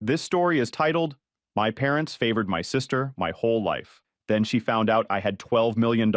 This story is titled, My Parents Favored My Sister My Whole Life. Then she found out I had $12 million,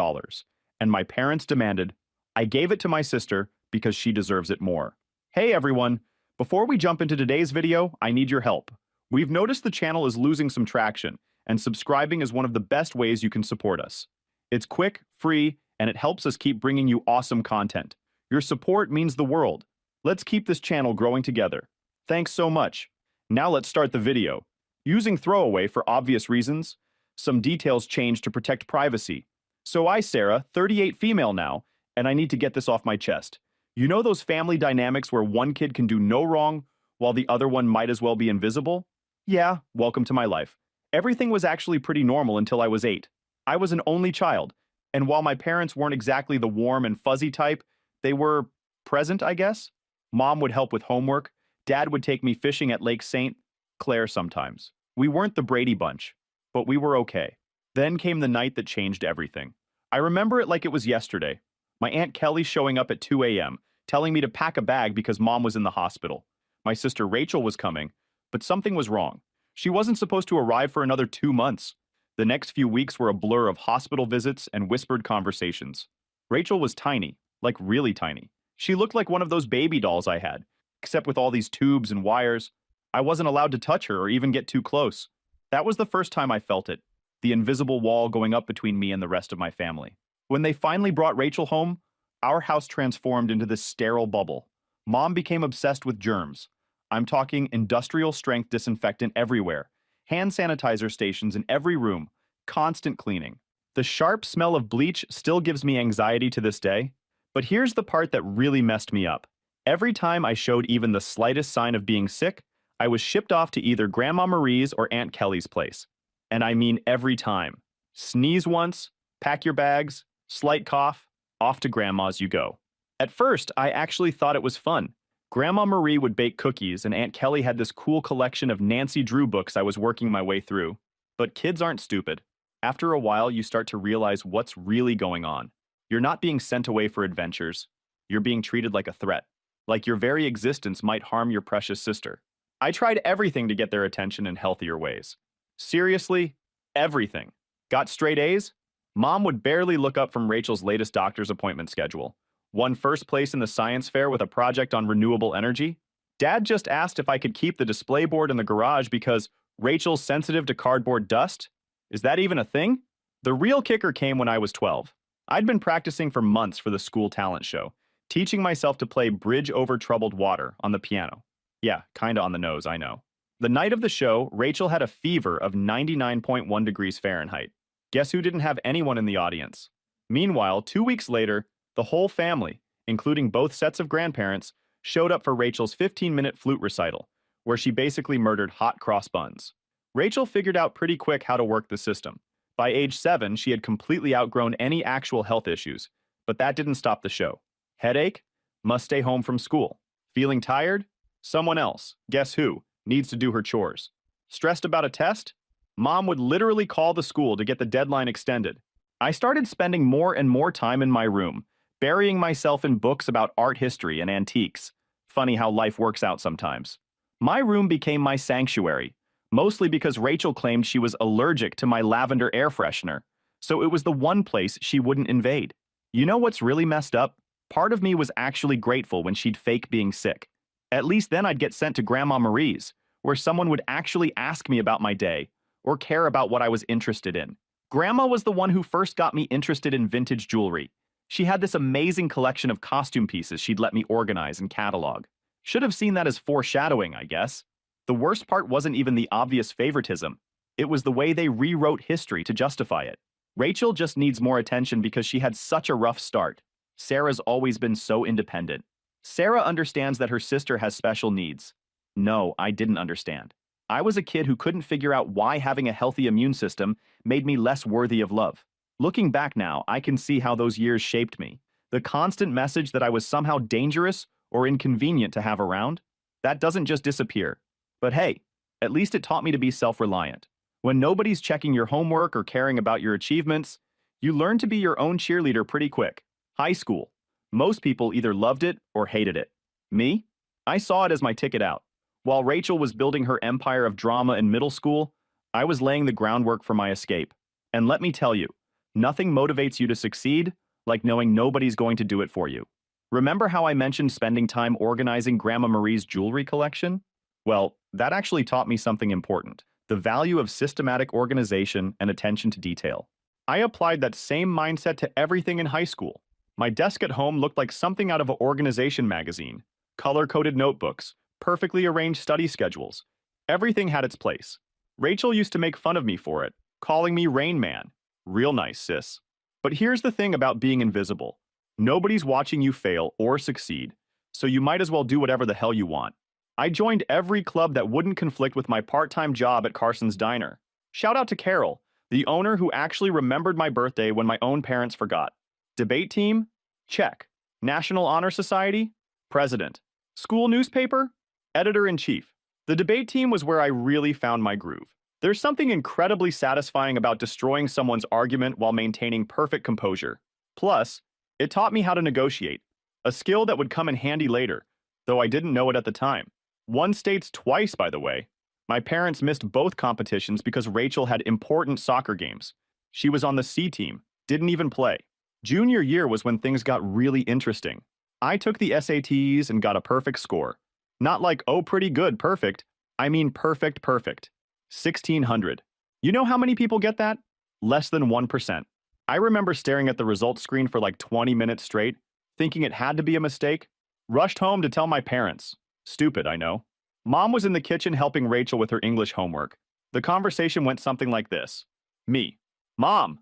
and my parents demanded I gave it to my sister because she deserves it more. Hey everyone, before we jump into today's video, I need your help. We've noticed the channel is losing some traction, and subscribing is one of the best ways you can support us. It's quick, free, and it helps us keep bringing you awesome content. Your support means the world. Let's keep this channel growing together. Thanks so much. Now let's start the video. Using throwaway for obvious reasons, some details changed to protect privacy. So I, Sarah, 38 female now, and I need to get this off my chest. You know those family dynamics where one kid can do no wrong while the other one might as well be invisible? Yeah, welcome to my life. Everything was actually pretty normal until I was 8. I was an only child, and while my parents weren't exactly the warm and fuzzy type, they were present, I guess. Mom would help with homework. Dad would take me fishing at Lake St. Clair sometimes. We weren't the Brady Bunch, but we were okay. Then came the night that changed everything. I remember it like it was yesterday. My Aunt Qley showing up at 2 a.m., telling me to pack a bag because Mom was in the hospital. My sister Rachel was coming, but something was wrong. She wasn't supposed to arrive for another 2 months. The next few weeks were a blur of hospital visits and whispered conversations. Rachel was tiny, like really tiny. She looked like one of those baby dolls I had, except with all these tubes and wires. I wasn't allowed to touch her or even get too close. That was the first time I felt it, the invisible wall going up between me and the rest of my family. When they finally brought Rachel home, our house transformed into this sterile bubble. Mom became obsessed with germs. I'm talking industrial-strength disinfectant everywhere, hand sanitizer stations in every room, constant cleaning. The sharp smell of bleach still gives me anxiety to this day. But here's the part that really messed me up. Every time I showed even the slightest sign of being sick, I was shipped off to either Grandma Marie's or Aunt Kelly's place. And I mean every time. Sneeze once, pack your bags, slight cough, off to Grandma's you go. At first, I actually thought it was fun. Grandma Marie would bake cookies, and Aunt Qley had this cool collection of Nancy Drew books I was working my way through. But kids aren't stupid. After a while, you start to realize what's really going on. You're not being sent away for adventures. You're being treated like a threat. Like your very existence might harm your precious sister. I tried everything to get their attention in healthier ways. Seriously, everything. Got straight A's? Mom would barely look up from Rachel's latest doctor's appointment schedule. Won first place in the science fair with a project on renewable energy. Dad just asked if I could keep the display board in the garage because Rachel's sensitive to cardboard dust. Is that even a thing? The real kicker came when I was 12. I'd been practicing for months for the school talent show, teaching myself to play Bridge Over Troubled Water on the piano. Yeah, kinda on the nose, I know. The night of the show, Rachel had a fever of 99.1 degrees Fahrenheit. Guess who didn't have anyone in the audience? Meanwhile, 2 weeks later, the whole family, including both sets of grandparents, showed up for Rachel's 15-minute flute recital, where she basically murdered hot cross buns. Rachel figured out pretty quick how to work the system. By age 7, she had completely outgrown any actual health issues, but that didn't stop the show. Headache? Must stay home from school. Feeling tired? Someone else, guess who, needs to do her chores. Stressed about a test? Mom would literally call the school to get the deadline extended. I started spending more and more time in my room, burying myself in books about art history and antiques. Funny how life works out sometimes. My room became my sanctuary, mostly because Rachel claimed she was allergic to my lavender air freshener, so it was the one place she wouldn't invade. You know what's really messed up? Part of me was actually grateful when she'd fake being sick. At least then I'd get sent to Grandma Marie's, where someone would actually ask me about my day, or care about what I was interested in. Grandma was the one who first got me interested in vintage jewelry. She had this amazing collection of costume pieces she'd let me organize and catalog. Should have seen that as foreshadowing, I guess. The worst part wasn't even the obvious favoritism. It was the way they rewrote history to justify it. Rachel just needs more attention because she had such a rough start. Sarah's always been so independent. Sarah understands that her sister has special needs. No, I didn't understand. I was a kid who couldn't figure out why having a healthy immune system made me less worthy of love. Looking back now, I can see how those years shaped me. The constant message that I was somehow dangerous or inconvenient to have around, that doesn't just disappear. But hey, at least it taught me to be self-reliant. When nobody's checking your homework or caring about your achievements, you learn to be your own cheerleader pretty quick. High school. Most people either loved it or hated it. Me? I saw it as my ticket out. While Rachel was building her empire of drama in middle school, I was laying the groundwork for my escape. And let me tell you, nothing motivates you to succeed like knowing nobody's going to do it for you. Remember how I mentioned spending time organizing Grandma Marie's jewelry collection? Well, that actually taught me something important: the value of systematic organization and attention to detail. I applied that same mindset to everything in high school. My desk at home looked like something out of an organization magazine. Color-coded notebooks, perfectly arranged study schedules. Everything had its place. Rachel used to make fun of me for it, calling me Rain Man. Real nice, sis. But here's the thing about being invisible. Nobody's watching you fail or succeed, so you might as well do whatever the hell you want. I joined every club that wouldn't conflict with my part-time job at Carson's Diner. Shout out to Carol, the owner who actually remembered my birthday when my own parents forgot. Debate team? Check. National Honor Society? President. School newspaper? Editor-in-chief. The debate team was where I really found my groove. There's something incredibly satisfying about destroying someone's argument while maintaining perfect composure. Plus, it taught me how to negotiate, a skill that would come in handy later, though I didn't know it at the time. Won states twice, by the way. My parents missed both competitions because Rachel had important soccer games. She was on the C team, didn't even play. Junior year was when things got really interesting. I took the SATs and got a perfect score. Not like, oh, pretty good, perfect. I mean perfect. 1,600. You know how many people get that? Less than 1%. I remember staring at the results screen for like 20 minutes straight, thinking it had to be a mistake. Rushed home to tell my parents. Stupid, I know. Mom was in the kitchen helping Rachel with her English homework. The conversation went something like this. Me. Mom,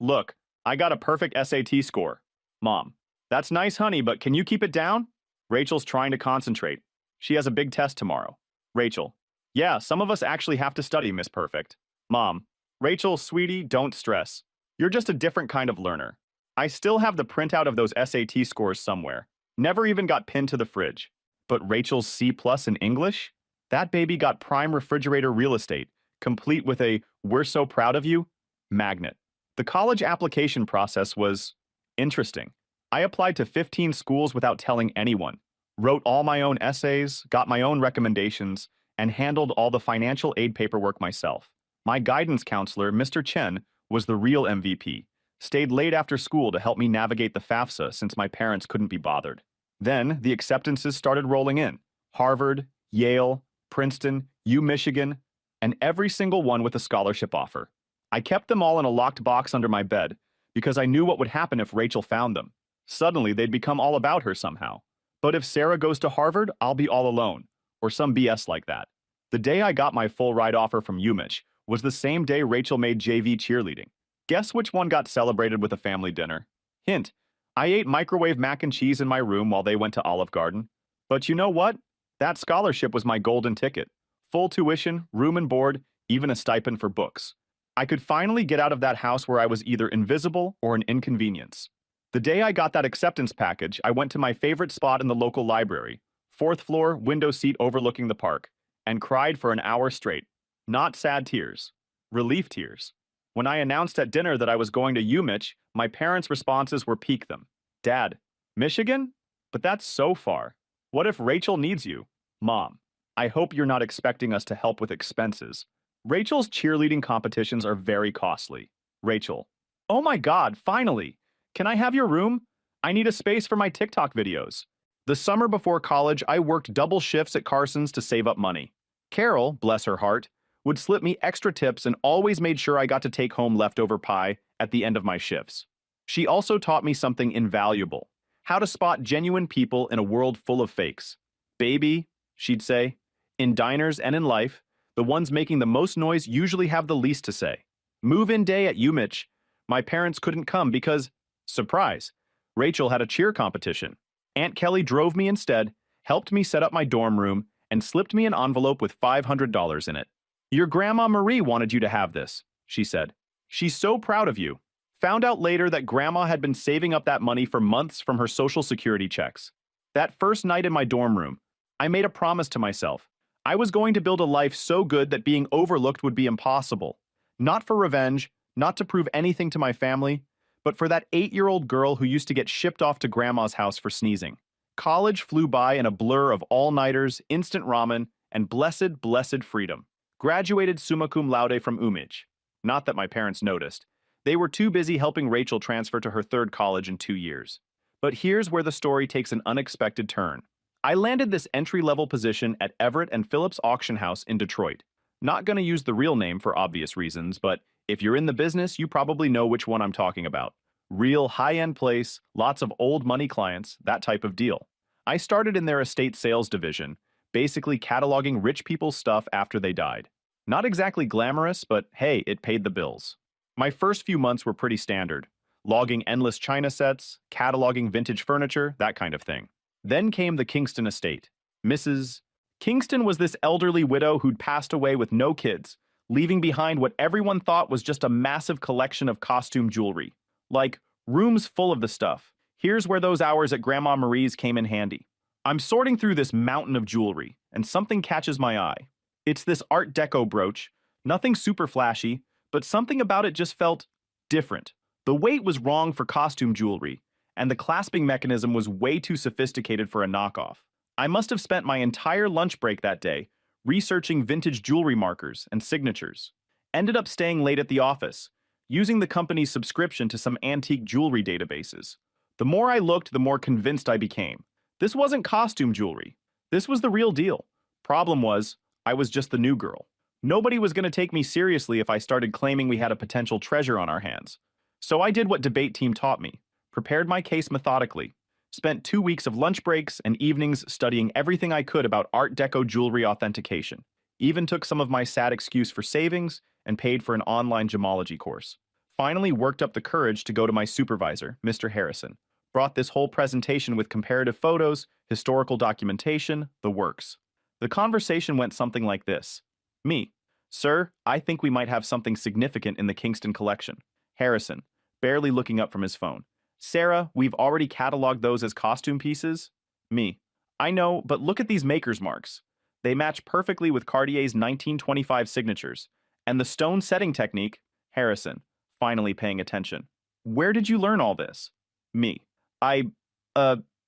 look, I got a perfect SAT score. Mom. That's nice, honey, but can you keep it down? Rachel's trying to concentrate. She has a big test tomorrow. Rachel. Yeah, some of us actually have to study, Miss Perfect. Mom. Rachel, sweetie, don't stress. You're just a different kind of learner. I still have the printout of those SAT scores somewhere. Never even got pinned to the fridge. But Rachel's C+ in English? That baby got prime refrigerator real estate, complete with a "we're so proud of you" magnet. The college application process was interesting. I applied to 15 schools without telling anyone, wrote all my own essays, got my own recommendations, and handled all the financial aid paperwork myself. My guidance counselor, Mr. Chen, was the real MVP, stayed late after school to help me navigate the FAFSA since my parents couldn't be bothered. Then, the acceptances started rolling in. Harvard, Yale, Princeton, UMichigan, and every single one with a scholarship offer. I kept them all in a locked box under my bed because I knew what would happen if Rachel found them. Suddenly, they'd become all about her somehow. But if Sarah goes to Harvard, I'll be all alone, or some BS like that. The day I got my full ride offer from UMich was the same day Rachel made JV cheerleading. Guess which one got celebrated with a family dinner? Hint. I ate microwave mac and cheese in my room while they went to Olive Garden. But you know what? That scholarship was my golden ticket. Full tuition, room and board, even a stipend for books. I could finally get out of that house where I was either invisible or an inconvenience. The day I got that acceptance package, I went to my favorite spot in the local library, 4th floor, window seat overlooking the park, and cried for an hour straight. Not sad tears. Relief tears. When I announced at dinner that I was going to UMich, my parents' responses were peak them. Dad, Michigan? But that's so far. What if Rachel needs you? Mom, I hope you're not expecting us to help with expenses. Rachel's cheerleading competitions are very costly. Rachel, oh my God, finally! Can I have your room? I need a space for my TikTok videos. The summer before college, I worked double shifts at Carson's to save up money. Carol, bless her heart, would slip me extra tips and always made sure I got to take home leftover pie at the end of my shifts. She also taught me something invaluable: how to spot genuine people in a world full of fakes. Baby, she'd say, in diners and in life, the ones making the most noise usually have the least to say. Move-in day at UMich, my parents couldn't come because, surprise, Rachel had a cheer competition. Aunt Kelly drove me instead, helped me set up my dorm room, and slipped me an envelope with $500 in it. Your Grandma Marie wanted you to have this, she said. She's so proud of you. Found out later that Grandma had been saving up that money for months from her Social Security checks. That first night in my dorm room, I made a promise to myself. I was going to build a life so good that being overlooked would be impossible. Not for revenge, not to prove anything to my family, but for that 8-year-old girl who used to get shipped off to Grandma's house for sneezing. College flew by in a blur of all-nighters, instant ramen, and blessed, blessed freedom. Graduated summa cum laude from UMIJ. Not that my parents noticed. They were too busy helping Rachel transfer to her third college in 2 years. But here's where the story takes an unexpected turn. I landed this entry-level position at Everett and Phillips Auction House in Detroit. Not gonna use the real name for obvious reasons, but if you're in the business, you probably know which one I'm talking about. Real high-end place, lots of old money clients, that type of deal. I started in their estate sales division, basically cataloging rich people's stuff after they died. Not exactly glamorous, but hey, it paid the bills. My first few months were pretty standard. Logging endless china sets, cataloging vintage furniture, that kind of thing. Then came the Kingston estate. Mrs. Kingston was this elderly widow who'd passed away with no kids, leaving behind what everyone thought was just a massive collection of costume jewelry. Like, rooms full of the stuff. Here's where those hours at Grandma Marie's came in handy. I'm sorting through this mountain of jewelry, and something catches my eye. It's this Art Deco brooch, nothing super flashy, but something about it just felt different. The weight was wrong for costume jewelry, and the clasping mechanism was way too sophisticated for a knockoff. I must have spent my entire lunch break that day researching vintage jewelry markers and signatures. Ended up staying late at the office, using the company's subscription to some antique jewelry databases. The more I looked, the more convinced I became. This wasn't costume jewelry. This was the real deal. Problem was, I was just the new girl. Nobody was going to take me seriously if I started claiming we had a potential treasure on our hands. So I did what debate team taught me, prepared my case methodically, spent 2 weeks of lunch breaks and evenings studying everything I could about Art Deco jewelry authentication, even took some of my sad excuse for savings and paid for an online gemology course. Finally worked up the courage to go to my supervisor, Mr. Harrison. Brought this whole presentation with comparative photos, historical documentation, the works. The conversation went something like this. Me. Sir, I think we might have something significant in the Kingston collection. Harrison, barely looking up from his phone. Sarah, we've already cataloged those as costume pieces. Me. I know, but look at these maker's marks. They match perfectly with Cartier's 1925 signatures. And the stone setting technique. Harrison, finally paying attention. Where did you learn all this? Me. I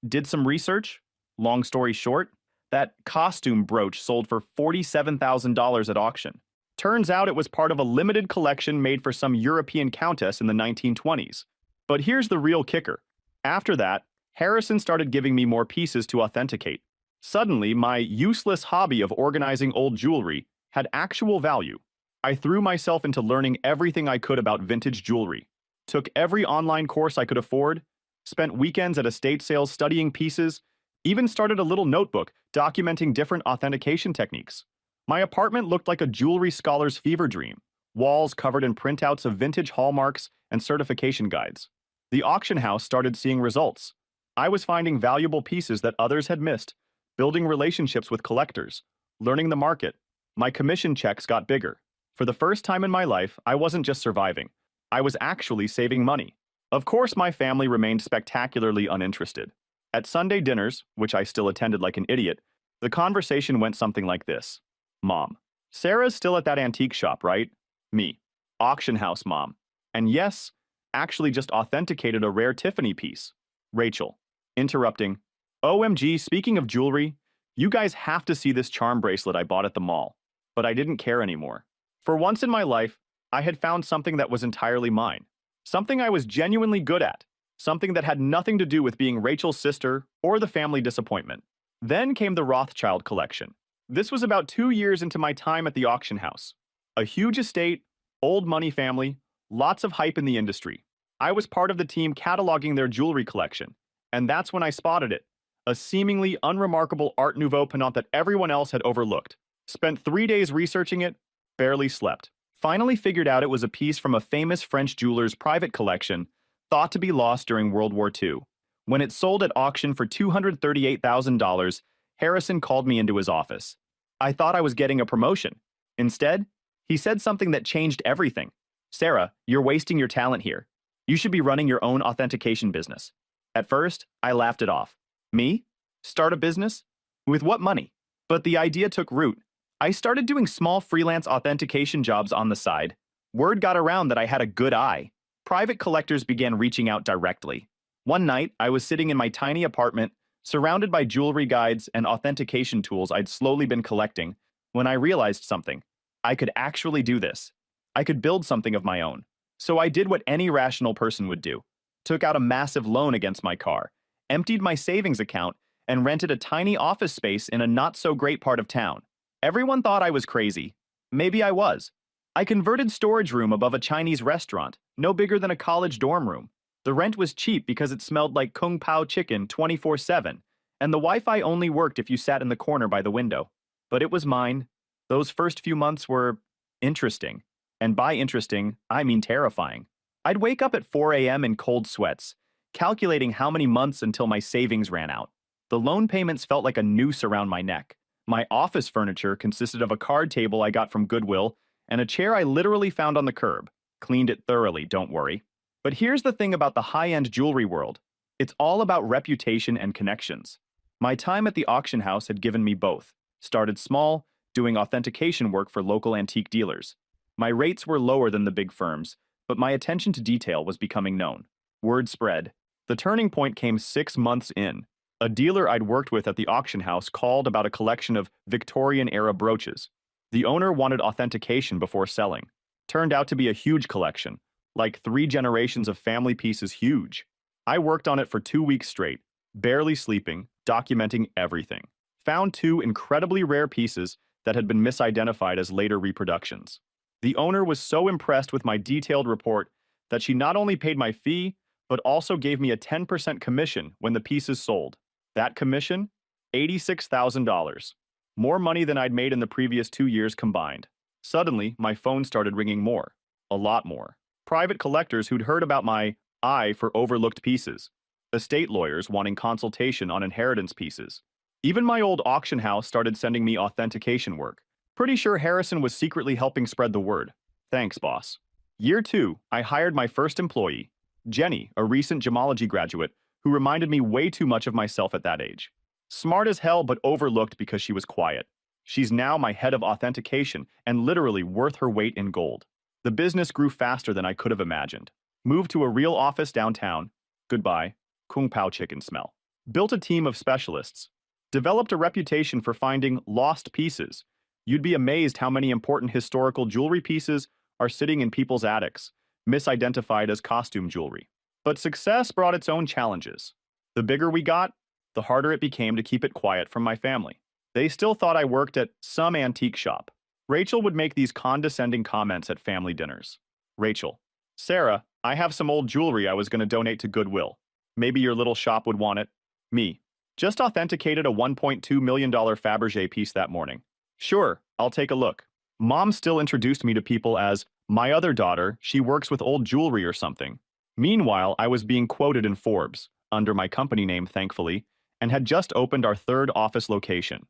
did some research. Long story short, that costume brooch sold for $47,000 at auction. Turns out it was part of a limited collection made for some European countess in the 1920s. But here's the real kicker. After that, Harrison started giving me more pieces to authenticate. Suddenly, my useless hobby of organizing old jewelry had actual value. I threw myself into learning everything I could about vintage jewelry, took every online course I could afford, spent weekends at estate sales studying pieces, even started a little notebook documenting different authentication techniques. My apartment looked like a jewelry scholar's fever dream, walls covered in printouts of vintage hallmarks and certification guides. The auction house started seeing results. I was finding valuable pieces that others had missed, building relationships with collectors, learning the market. My commission checks got bigger. For the first time in my life, I wasn't just surviving. I was actually saving money. Of course, my family remained spectacularly uninterested. At Sunday dinners, which I still attended like an idiot, the conversation went something like this. Mom. Sarah's still at that antique shop, right? Me. Auction house, Mom. And yes, actually just authenticated a rare Tiffany piece. Rachel. Interrupting. OMG, speaking of jewelry, you guys have to see this charm bracelet I bought at the mall. But I didn't care anymore. For once in my life, I had found something that was entirely mine. Something I was genuinely good at. Something that had nothing to do with being Rachel's sister or the family disappointment. Then came the Rothschild collection. This was about 2 years into my time at the auction house. A huge estate, old money family, lots of hype in the industry. I was part of the team cataloging their jewelry collection, and that's when I spotted it. A seemingly unremarkable Art Nouveau penant that everyone else had overlooked. Spent 3 days researching it, barely slept. Finally figured out it was a piece from a famous French jeweler's private collection, thought to be lost during World War II. When it sold at auction for $238,000, Harrison called me into his office. I thought I was getting a promotion. Instead, he said something that changed everything. Sarah, you're wasting your talent here. You should be running your own authentication business. At first, I laughed it off. Me? Start a business? With what money? But the idea took root. I started doing small freelance authentication jobs on the side. Word got around that I had a good eye. Private collectors began reaching out directly. One night, I was sitting in my tiny apartment, surrounded by jewelry guides and authentication tools I'd slowly been collecting, when I realized something. I could actually do this. I could build something of my own. So I did what any rational person would do. Took out a massive loan against my car, emptied my savings account, and rented a tiny office space in a not-so-great part of town. Everyone thought I was crazy. Maybe I was. I converted storage room above a Chinese restaurant, no bigger than a college dorm room. The rent was cheap because it smelled like Kung Pao chicken 24/7, and the Wi-Fi only worked if you sat in the corner by the window. But it was mine. Those first few months were interesting. And by interesting, I mean terrifying. I'd wake up at 4 a.m. in cold sweats, calculating how many months until my savings ran out. The loan payments felt like a noose around my neck. My office furniture consisted of a card table I got from Goodwill and a chair I literally found on the curb. Cleaned it thoroughly, don't worry. But here's the thing about the high-end jewelry world. It's all about reputation and connections. My time at the auction house had given me both. Started small, doing authentication work for local antique dealers. My rates were lower than the big firms, but my attention to detail was becoming known. Word spread. The turning point came 6 months in. A dealer I'd worked with at the auction house called about a collection of Victorian-era brooches. The owner wanted authentication before selling. Turned out to be a huge collection, like 3 generations of family pieces huge. I worked on it for 2 weeks straight, barely sleeping, documenting everything. Found 2 incredibly rare pieces that had been misidentified as later reproductions. The owner was so impressed with my detailed report that she not only paid my fee, but also gave me a 10% commission when the pieces sold. That commission? $86,000. More money than I'd made in the previous 2 years combined. Suddenly, my phone started ringing more. A lot more. Private collectors who'd heard about my eye for overlooked pieces. Estate lawyers wanting consultation on inheritance pieces. Even my old auction house started sending me authentication work. Pretty sure Harrison was secretly helping spread the word. Thanks, boss. Year 2, I hired my first employee, Jenny, a recent gemology graduate who reminded me way too much of myself at that age. Smart as hell, but overlooked because she was quiet. She's now my head of authentication and literally worth her weight in gold. The business grew faster than I could have imagined. Moved to a real office downtown. Goodbye. Kung Pao chicken smell. Built a team of specialists. Developed a reputation for finding lost pieces. You'd be amazed how many important historical jewelry pieces are sitting in people's attics, misidentified as costume jewelry. But success brought its own challenges. The bigger we got, the harder it became to keep it quiet from my family. They still thought I worked at some antique shop. Rachel would make these condescending comments at family dinners. Rachel: Sarah, I have some old jewelry I was going to donate to Goodwill. Maybe your little shop would want it. Me: just authenticated a $1.2 million Fabergé piece that morning. Sure, I'll take a look. Mom still introduced me to people as my other daughter, she works with old jewelry or something. Meanwhile, I was being quoted in Forbes, under my company name thankfully, and had just opened our 3rd office location.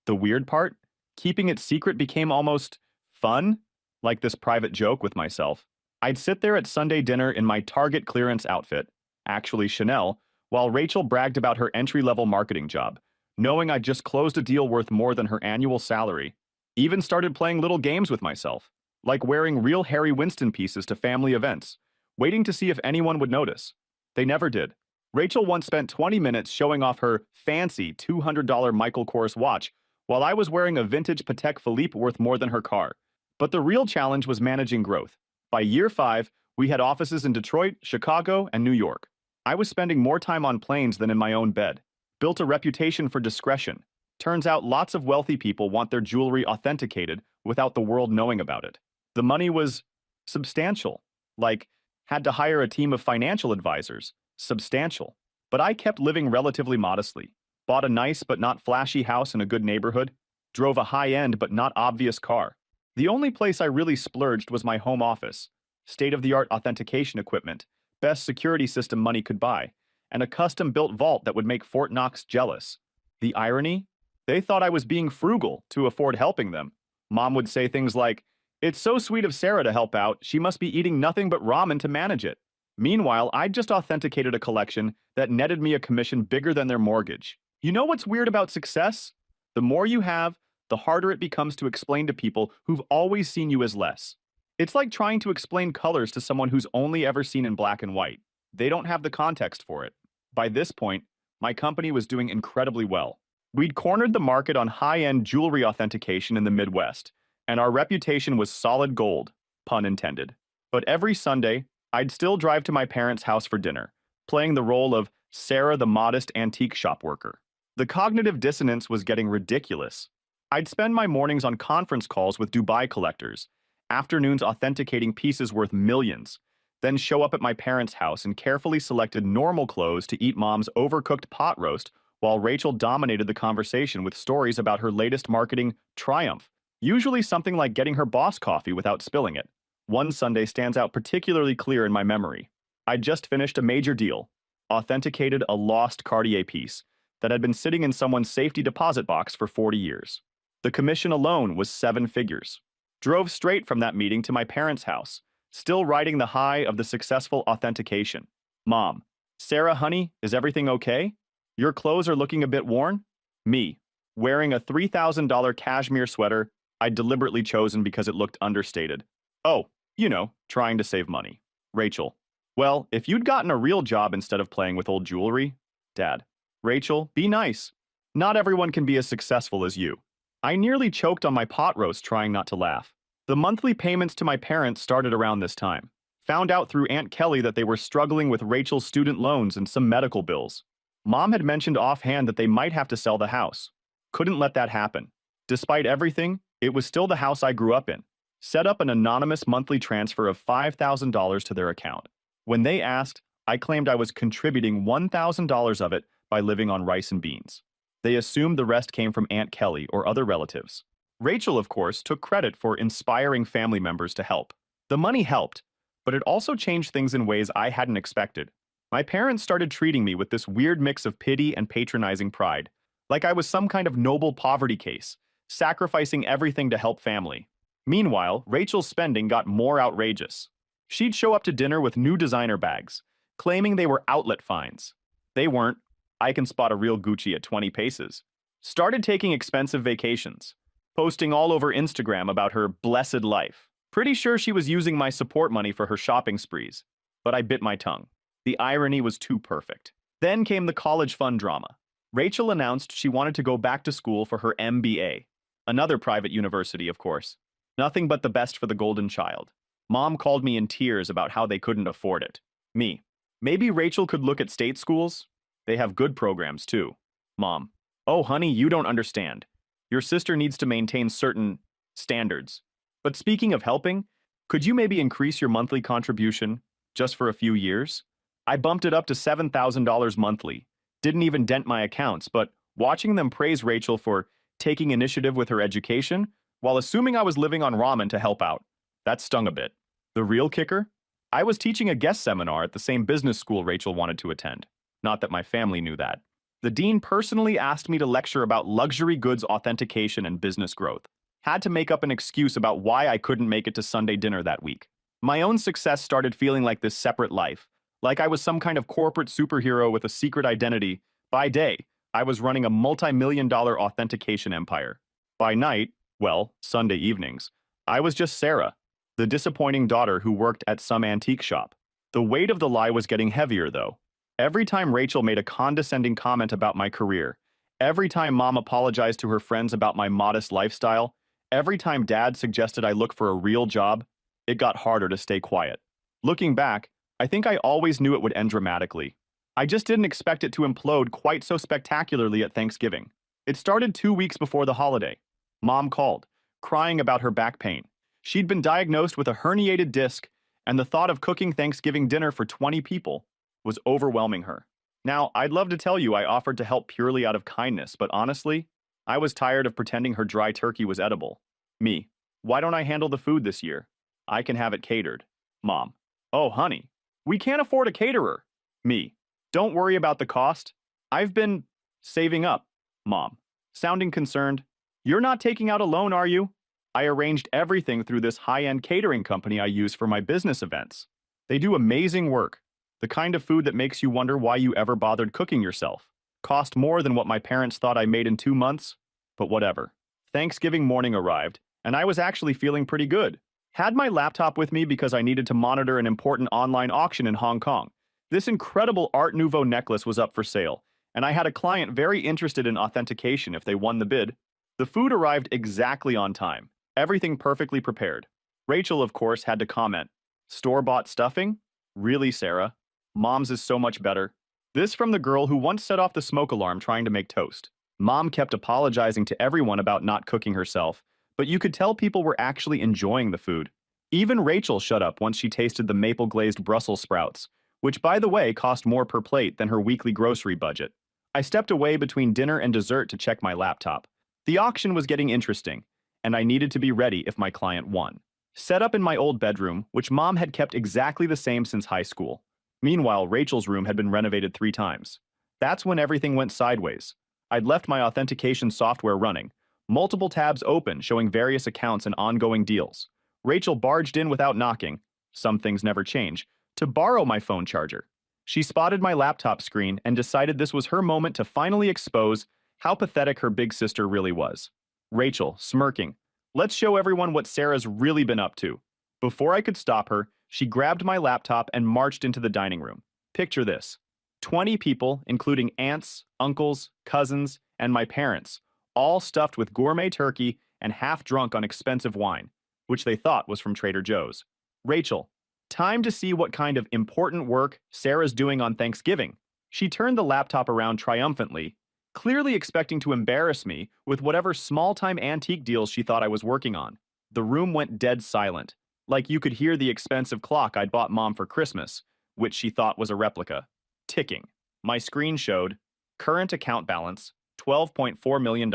The weird part? Keeping it secret became almost fun, like this private joke with myself. I'd sit there at Sunday dinner in my Target clearance outfit, actually Chanel, while Rachel bragged about her entry-level marketing job, knowing I'd just closed a deal worth more than her annual salary. Even started playing little games with myself, like wearing real Harry Winston pieces to family events, waiting to see if anyone would notice. They never did. Rachel once spent 20 minutes showing off her fancy $200 Michael Kors watch while I was wearing a vintage Patek Philippe worth more than her car. But the real challenge was managing growth. By year 5, we had offices in Detroit, Chicago, and New York. I was spending more time on planes than in my own bed. Built a reputation for discretion. Turns out lots of wealthy people want their jewelry authenticated without the world knowing about it. The money was substantial. Like, had to hire a team of financial advisors. Substantial. But I kept living relatively modestly. Bought a nice but not flashy house in a good neighborhood. Drove a high-end but not obvious car. The only place I really splurged was my home office. State-of-the-art authentication equipment, best security system money could buy, and a custom-built vault that would make Fort Knox jealous. The irony? They thought I was being frugal to afford helping them. Mom would say things like, "It's so sweet of Sarah to help out, she must be eating nothing but ramen to manage it." Meanwhile, I'd just authenticated a collection that netted me a commission bigger than their mortgage. You know what's weird about success? The more you have, the harder it becomes to explain to people who've always seen you as less. It's like trying to explain colors to someone who's only ever seen in black and white. They don't have the context for it. By this point, my company was doing incredibly well. We'd cornered the market on high-end jewelry authentication in the Midwest, and our reputation was solid gold, pun intended. But every Sunday, I'd still drive to my parents' house for dinner, playing the role of Sarah the modest antique shop worker. The cognitive dissonance was getting ridiculous. I'd spend my mornings on conference calls with Dubai collectors, afternoons authenticating pieces worth millions, then show up at my parents' house in carefully selected normal clothes to eat mom's overcooked pot roast while Rachel dominated the conversation with stories about her latest marketing triumph, usually something like getting her boss coffee without spilling it. One Sunday stands out particularly clear in my memory. I'd just finished a major deal, authenticated a lost Cartier piece that had been sitting in someone's safety deposit box for 40 years. The commission alone was 7 figures. Drove straight from that meeting to my parents' house, still riding the high of the successful authentication. Mom, Sarah, honey, is everything okay? Your clothes are looking a bit worn? Me, wearing a $3,000 cashmere sweater I'd deliberately chosen because it looked understated. Oh, you know, trying to save money. Rachel, well, if you'd gotten a real job instead of playing with old jewelry. Dad, Rachel, be nice. Not everyone can be as successful as you. I nearly choked on my pot roast trying not to laugh. The monthly payments to my parents started around this time. Found out through Aunt Qley that they were struggling with Rachel's student loans and some medical bills. Mom had mentioned offhand that they might have to sell the house. Couldn't let that happen. Despite everything, it was still the house I grew up in. Set up an anonymous monthly transfer of $5,000 to their account. When they asked, I claimed I was contributing $1,000 of it by living on rice and beans. They assumed the rest came from Aunt Qley or other relatives. Rachel, of course, took credit for inspiring family members to help. The money helped, but it also changed things in ways I hadn't expected. My parents started treating me with this weird mix of pity and patronizing pride, like I was some kind of noble poverty case, sacrificing everything to help family. Meanwhile, Rachel's spending got more outrageous. She'd show up to dinner with new designer bags, claiming they were outlet finds. They weren't. I can spot a real Gucci at 20 paces. Started taking expensive vacations, posting all over Instagram about her blessed life. Pretty sure she was using my support money for her shopping sprees, but I bit my tongue. The irony was too perfect. Then came the college fund drama. Rachel announced she wanted to go back to school for her MBA. Another private university, of course. Nothing but the best for the golden child. Mom called me in tears about how they couldn't afford it. Me, maybe Rachel could look at state schools? They have good programs, too. Mom, oh, honey, you don't understand. Your sister needs to maintain certain standards. But speaking of helping, could you maybe increase your monthly contribution just for a few years? I bumped it up to $7,000 monthly. Didn't even dent my accounts, but watching them praise Rachel for taking initiative with her education while assuming I was living on ramen to help out, that stung a bit. The real kicker? I was teaching a guest seminar at the same business school Rachel wanted to attend. Not that my family knew that. The dean personally asked me to lecture about luxury goods authentication and business growth. Had to make up an excuse about why I couldn't make it to Sunday dinner that week. My own success started feeling like this separate life, like I was some kind of corporate superhero with a secret identity. By day, I was running a multi-million-dollar authentication empire. By night, well, Sunday evenings, I was just Sarah, the disappointing daughter who worked at some antique shop. The weight of the lie was getting heavier, though. Every time Rachel made a condescending comment about my career, every time Mom apologized to her friends about my modest lifestyle, every time Dad suggested I look for a real job, it got harder to stay quiet. Looking back, I think I always knew it would end dramatically. I just didn't expect it to implode quite so spectacularly at Thanksgiving. It started 2 weeks before the holiday. Mom called, crying about her back pain. She'd been diagnosed with a herniated disc, and the thought of cooking Thanksgiving dinner for 20 people was overwhelming her. Now, I'd love to tell you I offered to help purely out of kindness, but honestly, I was tired of pretending her dry turkey was edible. Me, why don't I handle the food this year? I can have it catered. Mom, oh honey, we can't afford a caterer. Me, don't worry about the cost. I've been saving up. Mom, sounding concerned. You're not taking out a loan, are you? I arranged everything through this high-end catering company I use for my business events. They do amazing work. The kind of food that makes you wonder why you ever bothered cooking yourself. Cost more than what my parents thought I made in 2 months, but whatever. Thanksgiving morning arrived, and I was actually feeling pretty good. Had my laptop with me because I needed to monitor an important online auction in Hong Kong. This incredible Art Nouveau necklace was up for sale, and I had a client very interested in authentication if they won the bid. The food arrived exactly on time, everything perfectly prepared. Rachel, of course, had to comment, "Store-bought stuffing? Really, Sarah? Mom's is so much better." This from the girl who once set off the smoke alarm trying to make toast. Mom kept apologizing to everyone about not cooking herself, but you could tell people were actually enjoying the food. Even Rachel shut up once she tasted the maple-glazed Brussels sprouts, which, by the way, cost more per plate than her weekly grocery budget. I stepped away between dinner and dessert to check my laptop. The auction was getting interesting, and I needed to be ready if my client won. Set up in my old bedroom, which Mom had kept exactly the same since high school. Meanwhile, Rachel's room had been renovated 3 times. That's when everything went sideways. I'd left my authentication software running, multiple tabs open showing various accounts and ongoing deals. Rachel barged in without knocking, some things never change, to borrow my phone charger. She spotted my laptop screen and decided this was her moment to finally expose how pathetic her big sister really was. Rachel, smirking, "Let's show everyone what Sarah's really been up to." Before I could stop her, she grabbed my laptop and marched into the dining room. Picture this: 20 people, including aunts, uncles, cousins, and my parents, all stuffed with gourmet turkey and half drunk on expensive wine, which they thought was from Trader Joe's. "Rachel, time to see what kind of important work Sarah's doing on Thanksgiving." She turned the laptop around triumphantly, clearly expecting to embarrass me with whatever small-time antique deals she thought I was working on. The room went dead silent, like you could hear the expensive clock I'd bought Mom for Christmas, which she thought was a replica, ticking. My screen showed current account balance, $12.4 million.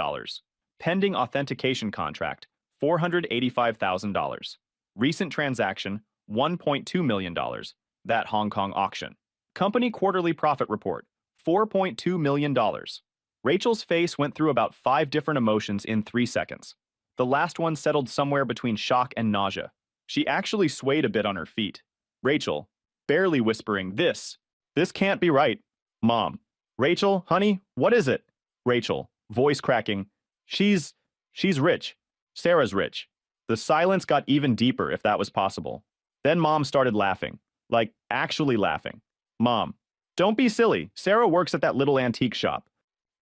Pending authentication contract, $485,000. Recent transaction, $1.2 million. That Hong Kong auction. Company quarterly profit report, $4.2 million. Rachel's face went through about 5 different emotions in 3 seconds. The last one settled somewhere between shock and nausea. She actually swayed a bit on her feet. Rachel, barely whispering, This can't be right. Mom, "Rachel, honey, what is it?" Rachel, voice cracking, She's rich. Sarah's rich." The silence got even deeper, if that was possible. Then Mom started laughing. Like, actually laughing. "Mom, don't be silly. Sarah works at that little antique shop."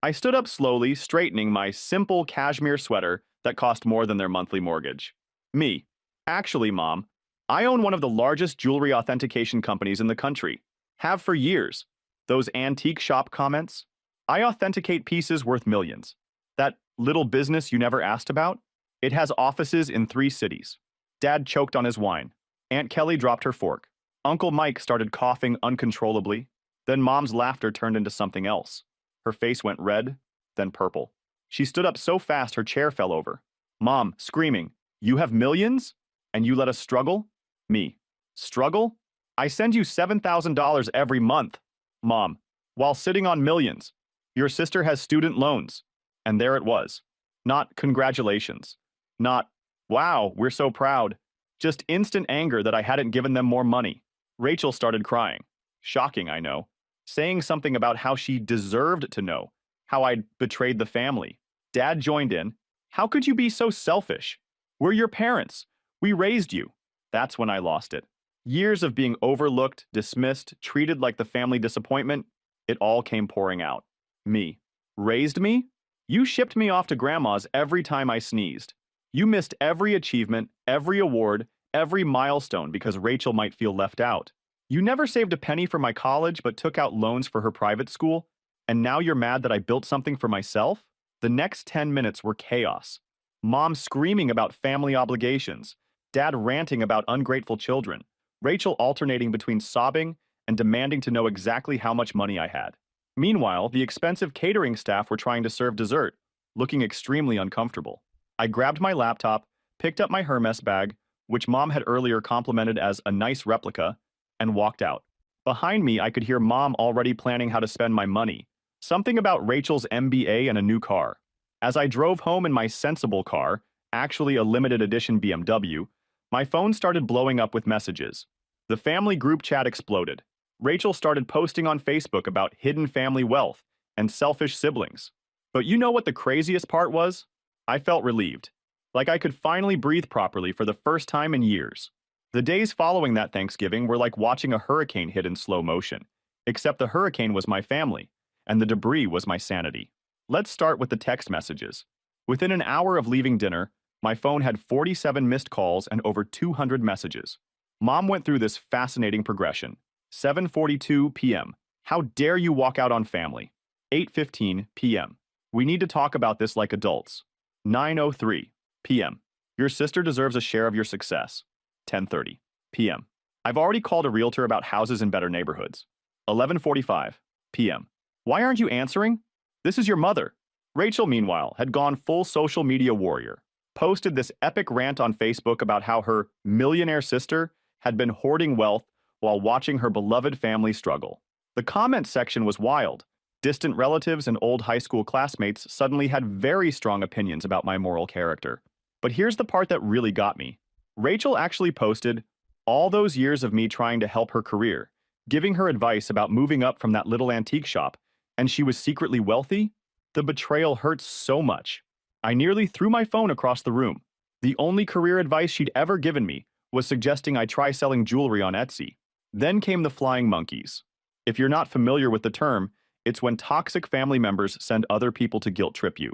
I stood up slowly, straightening my simple cashmere sweater that cost more than their monthly mortgage. Me. "Actually, Mom, I own one of the largest jewelry authentication companies in the country. Have for years. Those antique shop comments? I authenticate pieces worth millions. That little business you never asked about? It has offices in 3 cities." Dad choked on his wine. Aunt Qley dropped her fork. Uncle Mike started coughing uncontrollably. Then Mom's laughter turned into something else. Her face went red, then purple. She stood up so fast her chair fell over. Mom, screaming, "You have millions? And you let us struggle?" Me. "Struggle? I send you $7,000 every month." Mom. "While sitting on millions. Your sister has student loans." And there it was. Not "congratulations." Not "wow, we're so proud." Just instant anger that I hadn't given them more money. Rachel started crying. Shocking, I know. Saying something about how she deserved to know, how I'd betrayed the family. Dad joined in. "How could you be so selfish? We're your parents. We raised you." That's when I lost it. Years of being overlooked, dismissed, treated like the family disappointment, it all came pouring out. Me. Raised me? You shipped me off to grandma's every time I sneezed. You missed every achievement, every award, every milestone because Rachel might feel left out. You never saved a penny for my college but took out loans for her private school, and now you're mad that I built something for myself? The next 10 minutes were chaos. Mom screaming about family obligations, Dad ranting about ungrateful children, Rachel alternating between sobbing and demanding to know exactly how much money I had. Meanwhile, the expensive catering staff were trying to serve dessert, looking extremely uncomfortable. I grabbed my laptop, picked up my Hermes bag, which Mom had earlier complimented as a nice replica, and walked out. Behind me, I could hear Mom already planning how to spend my money. Something about Rachel's MBA and a new car. As I drove home in my sensible car, actually a limited edition BMW, my phone started blowing up with messages. The family group chat exploded. Rachel started posting on Facebook about hidden family wealth and selfish siblings. But you know what the craziest part was? I felt relieved. Like I could finally breathe properly for the first time in years. The days following that Thanksgiving were like watching a hurricane hit in slow motion. Except the hurricane was my family. and the debris was my sanity. Let's start with the text messages. Within an hour of leaving dinner, my phone had 47 missed calls and over 200 messages. Mom went through this fascinating progression. 7:42 p.m. How dare you walk out on family? 8:15 p.m. We need to talk about this like adults. 9:03 p.m. Your sister deserves a share of your success. 10:30 p.m. I've already called a realtor about houses in better neighborhoods. 11:45 p.m. Why aren't you answering? This is your mother. Rachel, meanwhile, had gone full social media warrior. Posted this epic rant on Facebook about how her millionaire sister had been hoarding wealth while watching her beloved family struggle. The comment section was wild. Distant relatives and old high school classmates suddenly had very strong opinions about my moral character. But here's the part that really got me. Rachel actually posted all those years of me trying to help her career, giving her advice about moving up from that little antique shop, and she was secretly wealthy? The betrayal hurts so much. I nearly threw my phone across the room. The only career advice she'd ever given me was suggesting I try selling jewelry on Etsy. Then came the flying monkeys. If you're not familiar with the term, it's when toxic family members send other people to guilt trip you.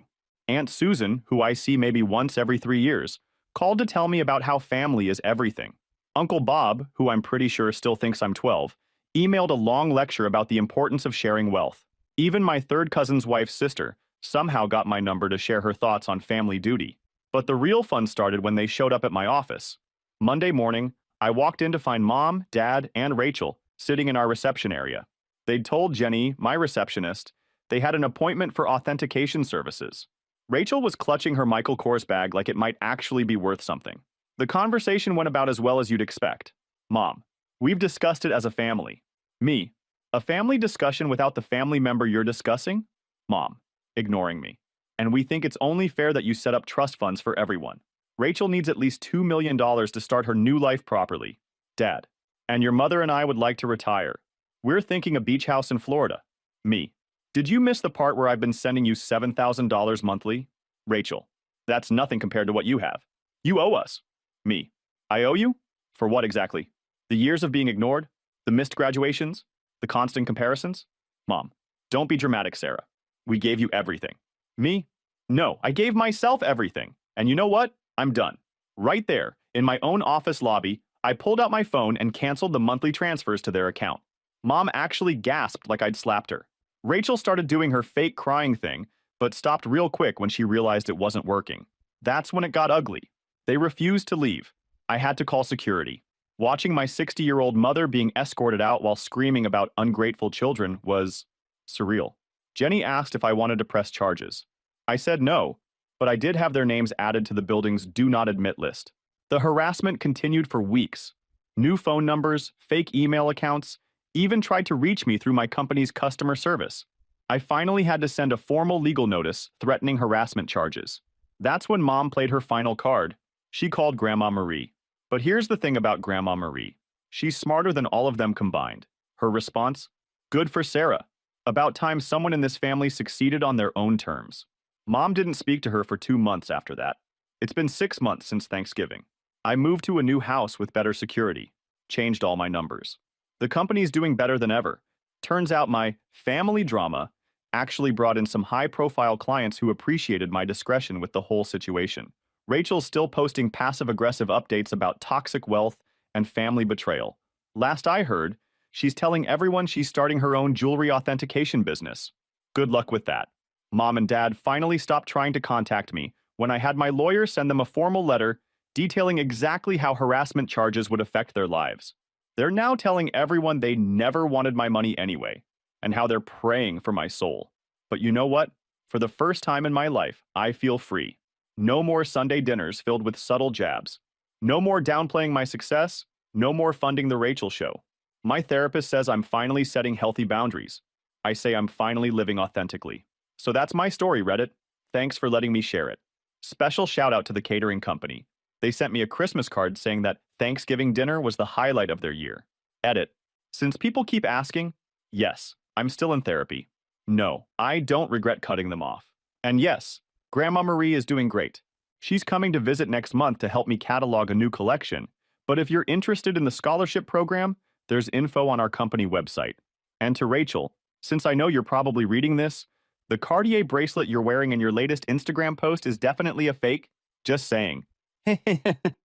Aunt Susan, who I see maybe once every 3 years, called to tell me about how family is everything. Uncle Bob, who I'm pretty sure still thinks I'm 12, emailed a long lecture about the importance of sharing wealth. Even my third cousin's wife's sister somehow got my number to share her thoughts on family duty. But the real fun started when they showed up at my office. Monday morning, I walked in to find Mom, Dad, and Rachel sitting in our reception area. They'd told Jenny, my receptionist, they had an appointment for authentication services. Rachel was clutching her Michael Kors bag like it might actually be worth something. The conversation went about as well as you'd expect. Mom, we've discussed it as a family. Me, a family discussion without the family member you're discussing? Mom, ignoring me. And we think it's only fair that you set up trust funds for everyone. Rachel needs at least $2 million to start her new life properly. Dad, and your mother and I would like to retire. We're thinking a beach house in Florida. Me, did you miss the part where I've been sending you $7,000 monthly? Rachel, that's nothing compared to what you have. You owe us. Me, I owe you? For what exactly? The years of being ignored? The missed graduations? The constant comparisons? Mom, don't be dramatic, Sarah. We gave you everything. Me? No, I gave myself everything. And you know what? I'm done. Right there, in my own office lobby, I pulled out my phone and canceled the monthly transfers to their account. Mom actually gasped like I'd slapped her. Rachel started doing her fake crying thing, but stopped real quick when she realized it wasn't working. That's when it got ugly. They refused to leave. I had to call security. Watching my 60-year-old mother being escorted out while screaming about ungrateful children was surreal. Jenny asked if I wanted to press charges. I said no, but I did have their names added to the building's do not admit list. The harassment continued for weeks. New phone numbers, fake email accounts, even tried to reach me through my company's customer service. I finally had to send a formal legal notice threatening harassment charges. That's when Mom played her final card. She called Grandma Marie. But here's the thing about Grandma Marie. She's smarter than all of them combined. Her response? Good for Sarah. About time someone in this family succeeded on their own terms. Mom didn't speak to her for 2 months after that. It's been 6 months since Thanksgiving. I moved to a new house with better security. Changed all my numbers. The company's doing better than ever. Turns out my family drama actually brought in some high-profile clients who appreciated my discretion with the whole situation. Rachel's still posting passive-aggressive updates about toxic wealth and family betrayal. Last I heard, she's telling everyone she's starting her own jewelry authentication business. Good luck with that. Mom and Dad finally stopped trying to contact me when I had my lawyer send them a formal letter detailing exactly how harassment charges would affect their lives. They're now telling everyone they never wanted my money anyway, and how they're praying for my soul. But you know what? For the first time in my life, I feel free. No more Sunday dinners filled with subtle jabs. No more downplaying my success. No more funding the Rachel show. My therapist says I'm finally setting healthy boundaries. I say I'm finally living authentically. So that's my story, Reddit. Thanks for letting me share it. Special shout out to the catering company. They sent me a Christmas card saying that Thanksgiving dinner was the highlight of their year. Edit. Since people keep asking, yes, I'm still in therapy. No, I don't regret cutting them off. And yes, Grandma Marie is doing great. She's coming to visit next month to help me catalog a new collection. But if you're interested in the scholarship program, there's info on our company website. And to Rachel, Since I know you're probably reading this, the Cartier bracelet you're wearing in your latest Instagram post is definitely a fake. Just saying.